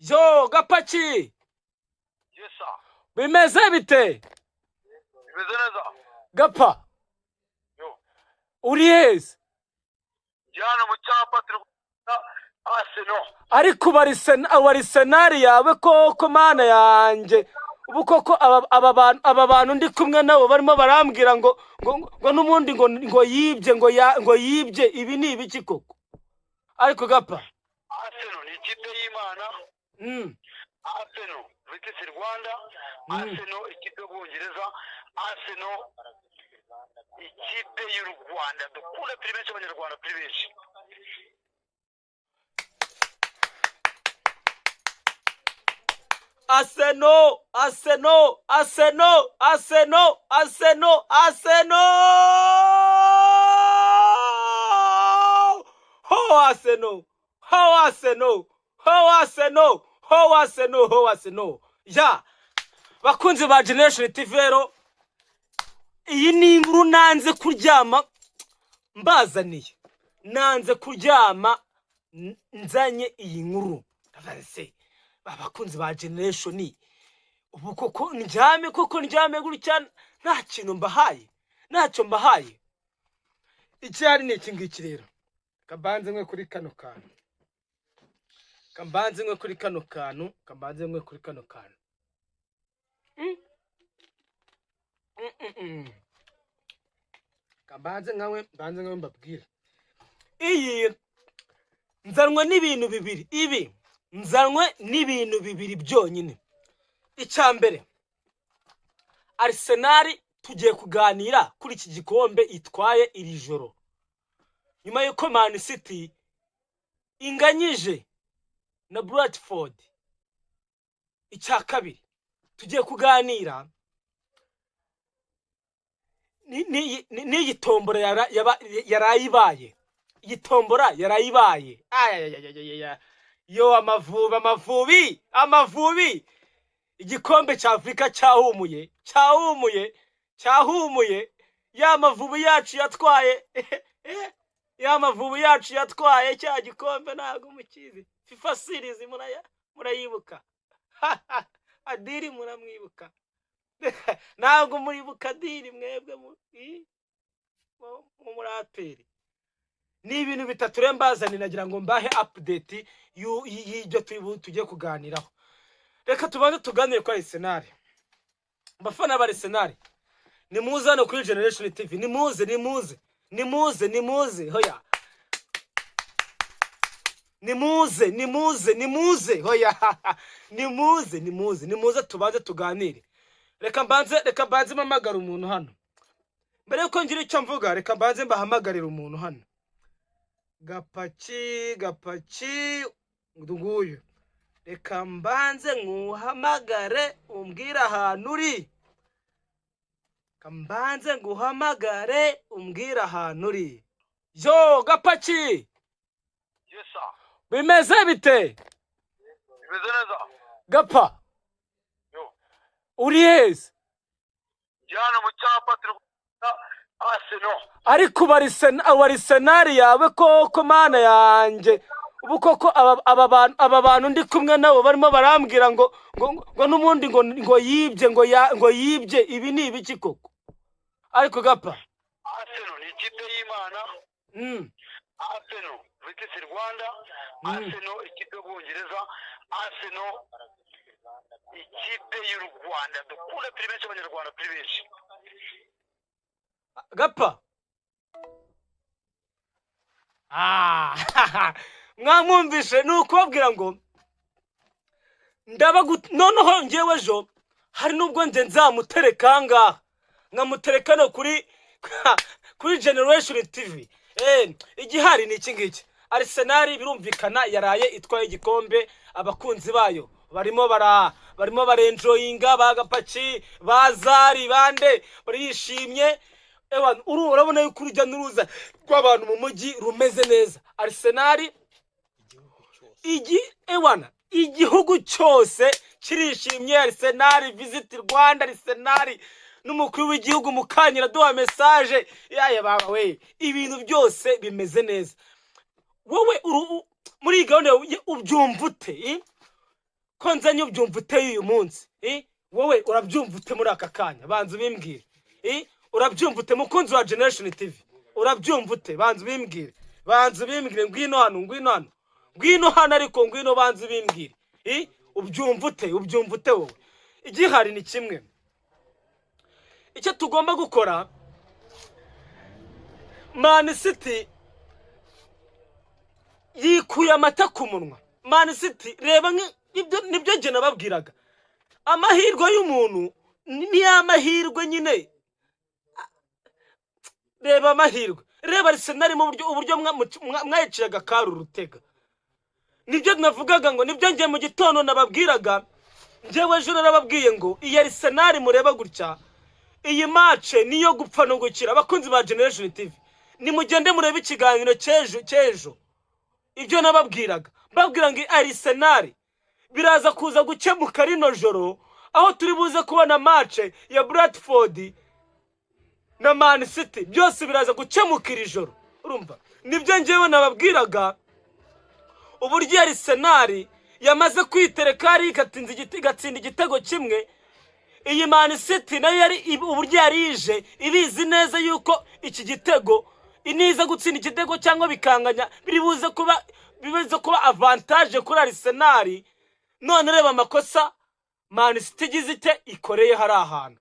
Yo Gapaki, Yes sir. bimeze bite? Bimeze neza. Gapa, Yo. uri heza? Jana mu cyapa turi Arsenal. Ariko bari senari yawe koko mana yanjye. Ubu koko aba bantu ndi kumwe nabo barimo barambwira ngo n'umundi ngo yibye ibi ni ibiki koko? Ariko Gapa, Arsenal ni ikipe y'Imana. Arsenal Visit Rwanda. Arsenal ikipe y'Ubwongereza. Arsenal ikipe y'u Rwanda. Dukunda turi benshi abanyarwanda turi benshi. Arsenal. Ho Arsenal. Ya, bakunzi ba Generation TV rero, iyi ni inkuru nanze kuryama mbazaniye. Nanze kuryama nzanye iyi nkuru. Ndavarese bakunzi ba Generation, ubu koko ndyame gutya nta kintu mbahaye, ntacyo mbahaye. Icyari ni iki ngiki rero. Kambanze nkwe kuri kano kantu. Kambanze nkwe kuri kano kantu. Kambanze nkwe mbabwira. Iyi nzanwe n'ibintu bibiri. Nzanwe n'ibintu bibiri byonyine. Icyambere, Arsenal tugiye kuganira kuri iki gikombe itwaye iri joro. Nyuma yuko Man City inganyije na Brentford. Icya kabiri, tugiye kuganira ni tombora yarayibaye. Igitombora yarayibaye. Yo amavubi. Igikombe cya Afrika cyahumuye. Ya mavubi yacu yatwaye cya gikombe ntago mukizi. FIFA series murayibuka. Adiri muramwibuka. Ntago muribuka Adiri mwebwe muri APR. Ni ibintu bitatu rembazani nagira ngo mbahe update y'ibyo tujye kuganiraho. Reka tubanze tuganire kwa Arsenal. Bafana ba Arsenal, nimuze hano kuri Generation TV. Nimuze. Hoya. Nimuze. Hoya. Nimuze tubanze tuganire. Reka mbanze mpamagara umuntu hano. Mbere yuko ngira icyo mvuga, reka mbanze mbahamagarira umuntu hano. Gapaki nguyu. Reka mbanze nguhamagare umbwira ahantu uri. Yo Gapaki. Yes sir. Bimeze bite? Bimeze neza. Gapa. Yo. Uri heza? Jana mu cyapa turi Arsenal. Ariko bari senari yawe koko mana yanjye. Ubu koko aba bantu ndi kumwe nabo barimo barambwira ngo n'umundi ngo yibye ibi ni ibiki koko? Ariko Gapa, Arsenal ni ikipe y'Imana. Arsenal Visit Rwanda. Arsenal ikipe y'Ubwongereza. Arsenal ikipe y'u Rwanda. Dukunda turi benshi abanyarwanda turi benshi. Gapa. Mwamwumvishe nukubabwira ngo noneho ngewe jo hari nubwo nje nzamutereka ngaha nkamutereka no kuri Generation TV. Igihari ni iki ngiki. Arsenal birumvikana yaraye itwaye igikombe. Abakunzi bayo barimo barenjoyinga, bagapaki bazari bande barishimye. Urabona yuko urujya n'uruza rw'abantu mu mujyi rumeze neza. Arsenal igihugu cyose kirishimye. Arsenal Visit Rwanda. Arsenal n'umukuru w'igihugu Mukanyira duha message yaye ibintu byose bimeze neza. Wowe muri gahunda ubyumva ute? ko nzanye ubyumva uteye uyu munsi wowe urabyumva ute muri aka kanya banza ubimbwire urabyumva ute mukunzi wa Generation TV urabyumva ute banza ubimbwire ngwino hano ariko ngwino banza ubimbwire ubyumva ute wowe igihari ni kimwe icyo tugomba gukora Man City yikuye amata ku munwa Man City reba nibyo nge nababwiraga amahirwe y'umuntu ni amahirwe nyine reba amahirwe reba Arsenal mu uburyo mwayiciraga karu rutega nibyo navugaga ngo nibyo nge mu gitondo nababwiraga njewe ejo narababwiye ngo iyi Arsenal mureba gutya iyi match niyo gupfa no gukira abakunzi ba Generation TV nimugende murebe ikiganiro cyejo ibyo nababwiraga babwira ngo Arsenal biraza kuza gukemuka rino joro aho turi buze kubona match ya Bradford na Man City byose biraza gukemuka iri joro urumva nibyo ngewe nababwiraga uburyo Arsenal yamaze kwitereka ari igatsinda igitego kimwe iyi Man City nayo yari uburyo yarije ibizi neza yuko iki gitego iniza gutsinda igitego cyangwa bikanganya bibuze kuba avantage kuri Arsenal none reba amakosa Man City gizite ikoreye hari ahantu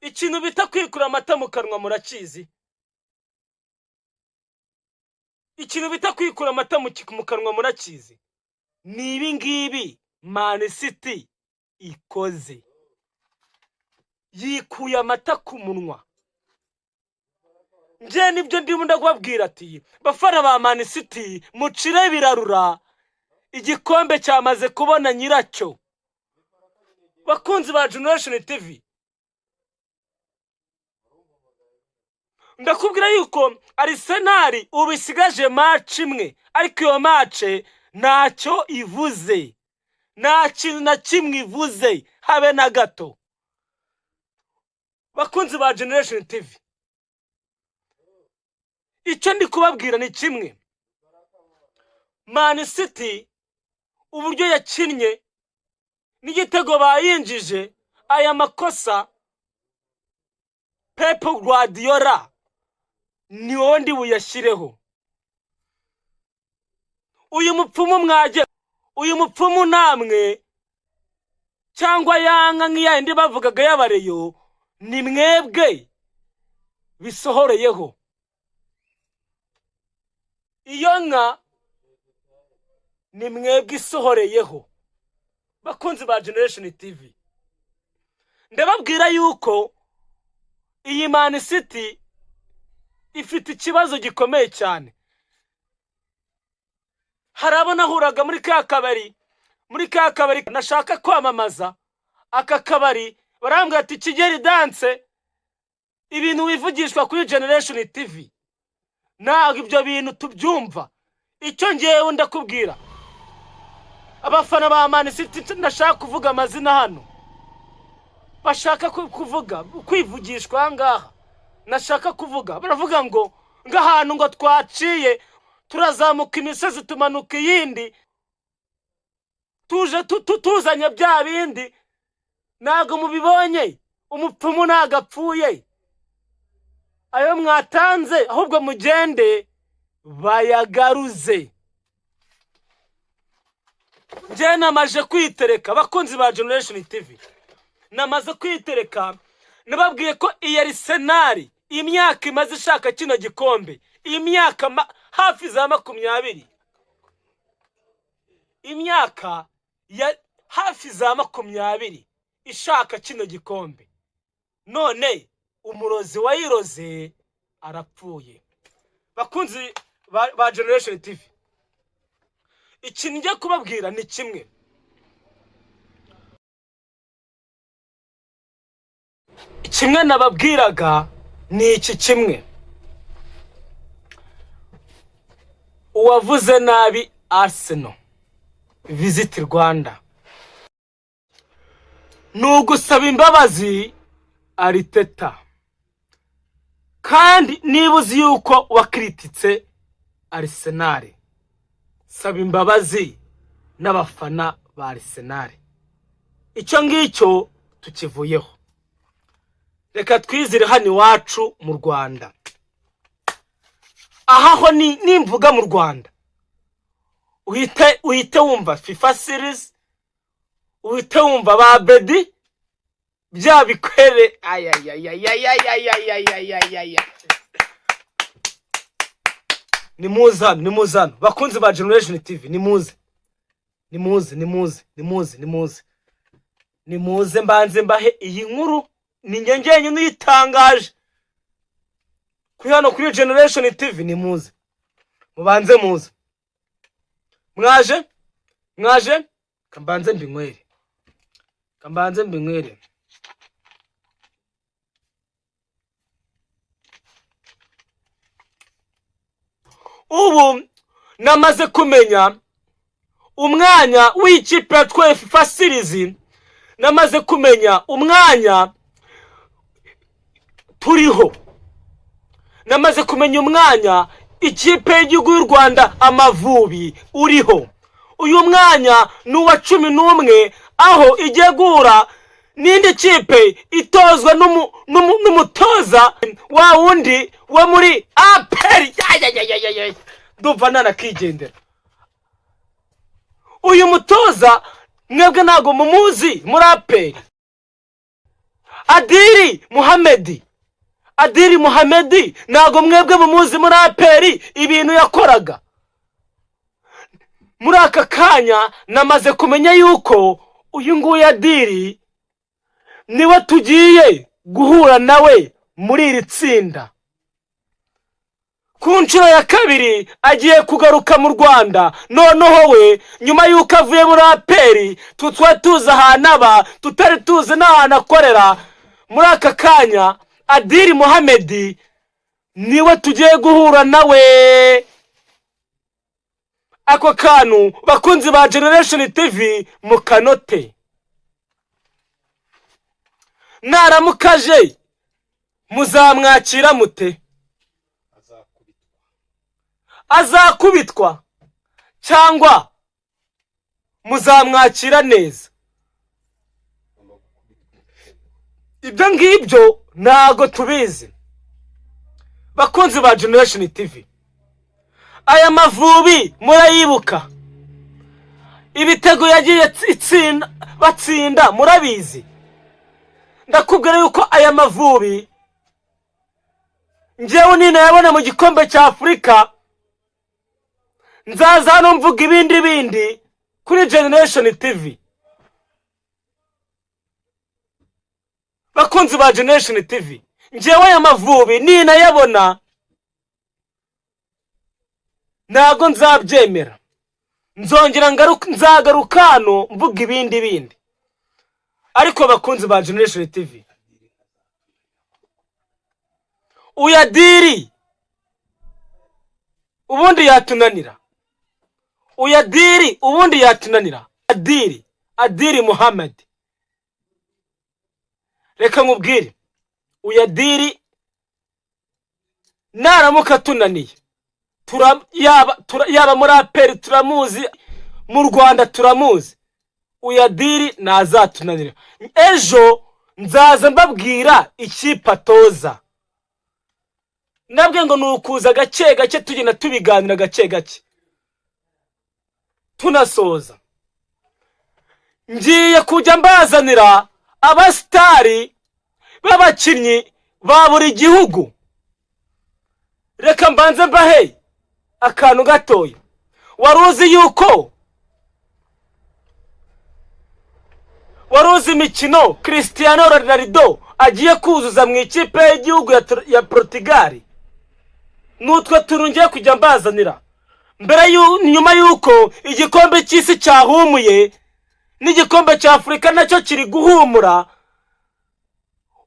ikintu bita kwikura amata mu kanwa murakizi ikintu bita kwikura amata mu kanwa murakizi ni ibi ngibi Man City ikoze yikuye amata ku munwa nje nibyo ndimo ndagwabwira ati bafana ba Man City mucire birarura igikombe cyamaze kubona nyiracyo bakunzi ba Generation TV ndakubwira yuko Arsenal ubisigaje match imwe ariko iyo match ntacyo ivuze nta kintu na kimwe ivuze habe na gato bakunzi ba Generation TV icyo ndi kubabwira ni kimwe Man City uburyo yakinnye n'igitego bayinjije aya makosa Pep Guardiola ni wondi buyashyireho uyu mupfumu namwe cyangwa yanga nk'iyandi bavugaga y'abareyo ni mwebwe bisohoreyeho iyo nka ni mwebwe isohoreyeho bakunzi ba Generation TV ndababwira yuko iyi Man City ifite ikibazo gikomeye cyane harabona huraga muri ka kabari nashaka kwamamaza aka kabari barambwira ati Kigeli dance ibintu wivugishwa kuri Generation TV ntabwo ibyo bintu tubyumva icyo ngewe ndakubwira abafana ba Man City ndashaka kuvuga amazina hano bashaka kuvuga kwivugishwa ngaha nashaka kuvuga baravuga ngo ngahantu ngo twaciye turazamuka imisozi tumanuka iyindi tuzanye bya bindi ntago mubibonye umupfumu nagapfuye ayo mwatanze ahubwo mugende bayagaruze nje namaje kwitereka bakunzi ba Generation TV namaze kwitereka nababwiye ko iyi Arsenal imyaka imaze ishaka kino gikombe imyaka hafi za 20 imyaka ya hafi za 20 ishaka kino gikombe none umurozi wayiroze arapfuye bakunzi ba Generation TV ikintu ngiye kubabwira ni kimwe nababwiraga ni iki kimwe uwavuze nabi Arsenal Visit Rwanda nugusaba imbabazi Arteta kandi nibuzi yuko wakrititse Arsenal saba imbabazi n'abafana ba Arsenal. Icyo ngicyo tukivuyeho. Reka twizire hano iwacu mu Rwanda. Ahaho nimvuga mu Rwanda, uhite wumva FIFA series, uhite wumva ba Bedi bya bikwere nimuzano bakunzi ba Generation TV, nimuze mbanze mbahe iyi nkuru. Ni ngengenye niyitangaje kuri hano kuri Generation TV. Nimuze mubanze muze, mwaje kambanze mbinywere. Ubu namaze kumenya umwanya w'ikipe yatwaye FIFA series, namaze kumenya umwanya turiho, namaze kumenya umwanya ikipe y'igihugu y'u Rwanda Amavubi uriho. Uyu mwanya ni uwa 11, aho igiye guhura n'indi kipe itozwa n'umutoza wa wundi wa muri APR. Ndumva nanakigendera. Uyu mutoza mwebwe ntago mumuzi muri APR. Adili Muhamedi ntago mwebwe mumuzi muri APR ibintu yakoraga. Muri aka kanya namaze kumenya yuko uyu nguyu Adili niwe tugiye guhura nawe muri iri tsinda. Ku nshuro ya kabiri agiye kugaruka mu Rwanda. Noneho we nyuma yuko avuye muri APR tutwa tuza ahanaba tutari tuzi n'ahantu akorera. Muri aka kanya Adili Muhamedi niwe tugiye guhura nawe. Ako kantu bakunzi ba Generation TV mukanote. Naramukaje muzamwakira mute? Azakubitwa cyangwa muzamwakira neza? Ibyo ngibyo ntago tubizi. Bakunzi ba Generation TV, aya Mavubi murayibuka ibitego yagiye batsinda murabizi. Ndakubwira yuko aya Mavubi njyewe nina yabona mu gikombe cya Afrika, nzaza hano mvuga ibindi kuri Generation TV. Bakunzi ba Generation TV, njyewe aya Mavubi nina yabona ntago nzabyemera. Nzongera nzagaruka hano mvuga ibindi. Ariko bakunzi ba Generation TV, uyadiri ubundi yatunanira. Adili Muhamedi, reka nkubwire, uyadiri naramuka tunaniye, yaba muri APR turamuzi, mu Rwanda turamuzi. Uyadiri nazatunanira. Ejo nzaza mbabwira ikipe atoza. Nabwe ngo nukuza gake tugenda tubiganira gake. Tunasoza ngiye kujya mbazanira abastari b'abakinnyi ba buri gihugu. Reka mbanze mbahe akantu gatoya. Waruzi yuko imikino Cristiano Ronaldo agiye kuzuza mu ikipe y'igihugu ya Portugal? Nutwe turungiye kujya mbazanira nyuma yuko igikombe cy'isi cyahumuye n'igikombe cya Afrika nacyo kiri guhumura.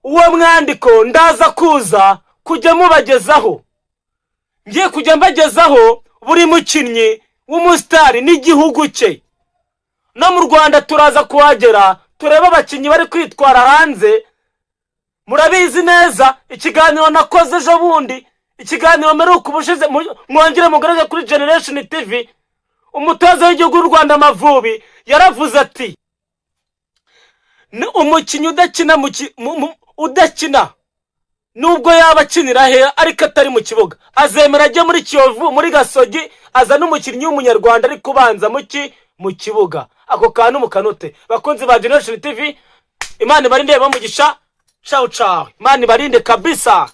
Uwo mwandiko ndaza kuza kujya mubagezaho. Ngiye kujya mbagezaho buri mukinnyi w'umustari n'igihugu cye. No mu Rwanda turaza kuhagera tureba abakinnyi bari kwitwara hanze. Murabizi neza ikiganiro nakoze ejo bundi, ikiganiro meruka ubushize mwongere mugaragaze kuri Generation TV. umutoza w'igihugu w'u Rwanda Amavubi yaravuze ati umukinnyi udakina nubwo yaba akinira he ariko atari mu kibuga azemera ajye muri Kiyovu muri Gasogi aza n'umukinnyi w'umunyarwanda ari kubanza mu kibuga. Ako kantu mukanute bakunzi ba Generation TV. Imana ibarinde bamugisha. Ciao ciao. Imana ibarinde kabisa.